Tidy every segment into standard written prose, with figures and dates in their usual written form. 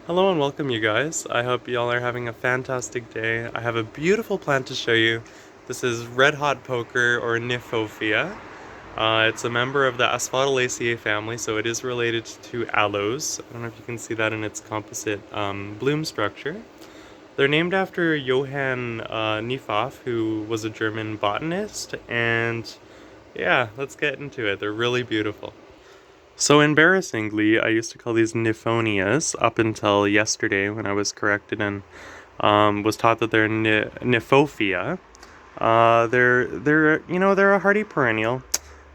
Hello and welcome, you guys. I hope y'all are having a fantastic day. I have a beautiful plant to show you. This is red hot poker, or Kniphofia. It's a member of the Asphodelaceae family, so it is related to aloes. I don't know if you can see that in its composite bloom structure. They're named after Johann Kniphofia, who was a German botanist, and yeah, let's get into it. They're really beautiful. So embarrassingly, I used to call these Kniphonias up until yesterday when I was corrected and was taught that they're Kniphofia. They're a hardy perennial.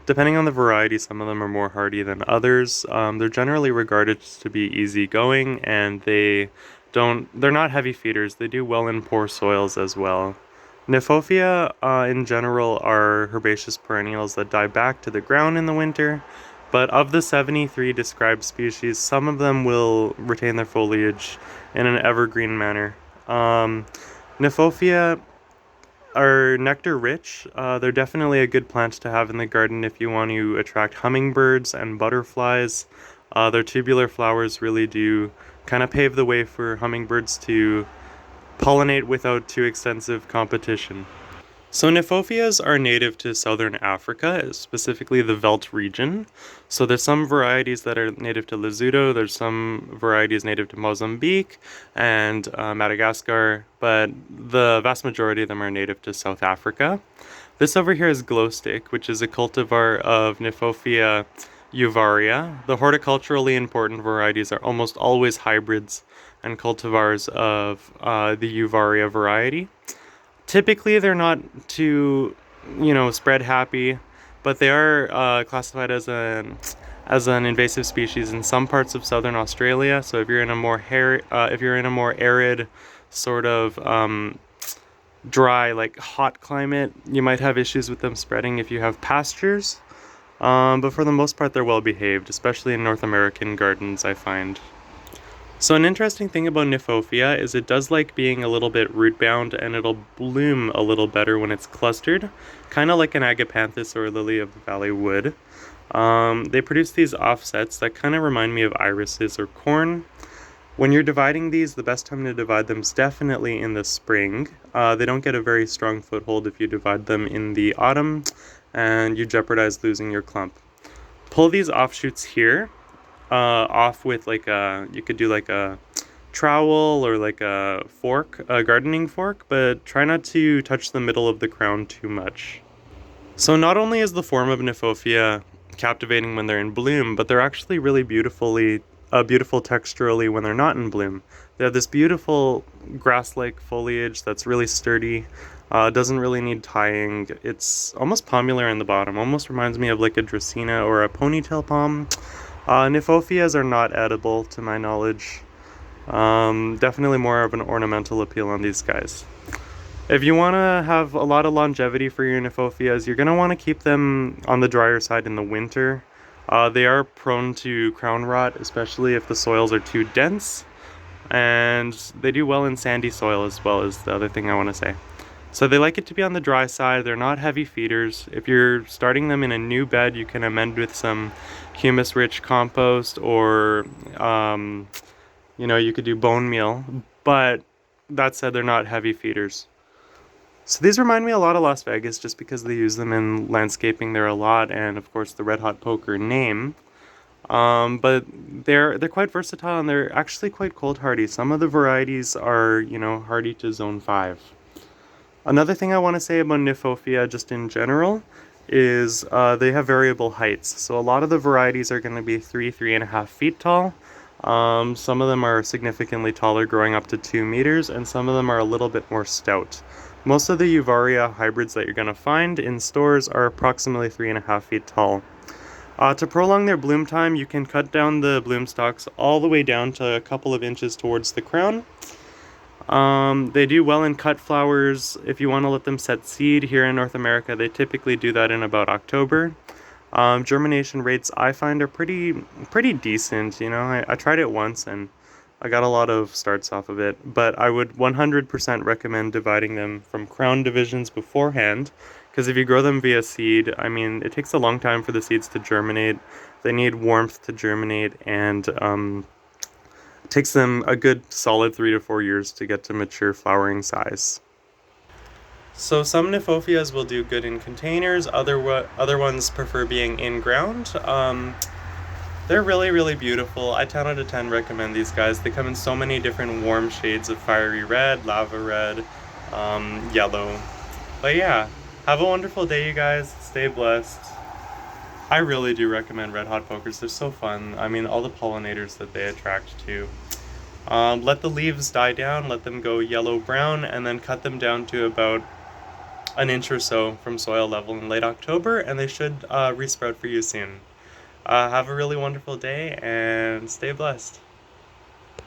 Depending on the variety, some of them are more hardy than others. They're generally regarded to be easygoing, and they're not heavy feeders. They do well in poor soils as well. Kniphofia, in general, are herbaceous perennials that die back to the ground in the winter. But of the 73 described species, some of them will retain their foliage in an evergreen manner. Kniphofia are nectar rich. They're definitely a good plant to have in the garden if you want to attract hummingbirds and butterflies. Their tubular flowers really do kind of pave the way for hummingbirds to pollinate without too extensive competition. So Kniphophias are native to southern Africa, specifically the Veldt region. So there's some varieties that are native to Lesotho, there's some varieties native to Mozambique and Madagascar, but the vast majority of them are native to South Africa. This over here is glow stick, which is a cultivar of Kniphofia uvaria. The horticulturally important varieties are almost always hybrids and cultivars of the uvaria variety. Typically, they're not too, spread happy, but they are classified as an invasive species in some parts of southern Australia. So if you're in a more arid, sort of dry, like hot climate, you might have issues with them spreading if you have pastures. But for the most part, they're well behaved, especially in North American gardens, I find. So an interesting thing about Kniphofia is it does like being a little bit root bound, and it'll bloom a little better when it's clustered, kind of like an agapanthus or a lily of the valley would. They produce these offsets that kind of remind me of irises or corn. When you're dividing these, the best time to divide them is definitely in the spring. They don't get a very strong foothold if you divide them in the autumn, and you jeopardize losing your clump. Pull these offshoots here off with you could do like a trowel or like a fork, a gardening fork, but try not to touch the middle of the crown too much. So not only is the form of Kniphofia captivating when they're in bloom, but they're actually really beautiful texturally when they're not in bloom. They have this beautiful grass-like foliage that's really sturdy. Doesn't really need tying. It's almost palmular in the bottom. Almost reminds me of like a Dracaena or a ponytail palm. Kniphophias are not edible, to my knowledge. Definitely more of an ornamental appeal on these guys. If you want to have a lot of longevity for your Kniphophias, you're going to want to keep them on the drier side in the winter. They are prone to crown rot, especially if the soils are too dense, and they do well in sandy soil as well, is the other thing I want to say. So they like it to be on the dry side. They're not heavy feeders. If you're starting them in a new bed, you can amend with some humus-rich compost, or you could do bone meal. But that said, they're not heavy feeders. So these remind me a lot of Las Vegas just because they use them in landscaping there a lot, and of course the Red Hot Poker name. But they're quite versatile, and they're actually quite cold hardy. Some of the varieties are, hardy to zone 5. Another thing I want to say about Kniphofia just in general is they have variable heights. So a lot of the varieties are going to be 3.5 feet tall. Some of them are significantly taller, growing up to 2 meters, and some of them are a little bit more stout. Most of the uvaria hybrids that you're going to find in stores are approximately 3.5 feet tall. To prolong their bloom time, you can cut down the bloom stalks all the way down to a couple of inches towards the crown. They do well in cut flowers. If you want to let them set seed here in North America, they typically do that in about October. Germination rates I find are pretty decent. I tried it once and I got a lot of starts off of it, but I would 100% recommend dividing them from crown divisions beforehand, because if you grow them via seed, I mean, it takes a long time for the seeds to germinate. They need warmth to germinate, and takes them a good solid 3 to 4 years to get to mature flowering size. So some Kniphophias will do good in containers, other ones prefer being in ground. They're really beautiful. I 10 out of 10 recommend these guys. They come in so many different warm shades of fiery red, lava red, yellow. But yeah, have a wonderful day, you guys. Stay blessed. I really do recommend red hot pokers. They're so fun. I mean, all the pollinators that they attract too. Let the leaves die down, let them go yellow-brown, and then cut them down to about an inch or so from soil level in late October, and they should resprout for you soon. Have a really wonderful day, and stay blessed.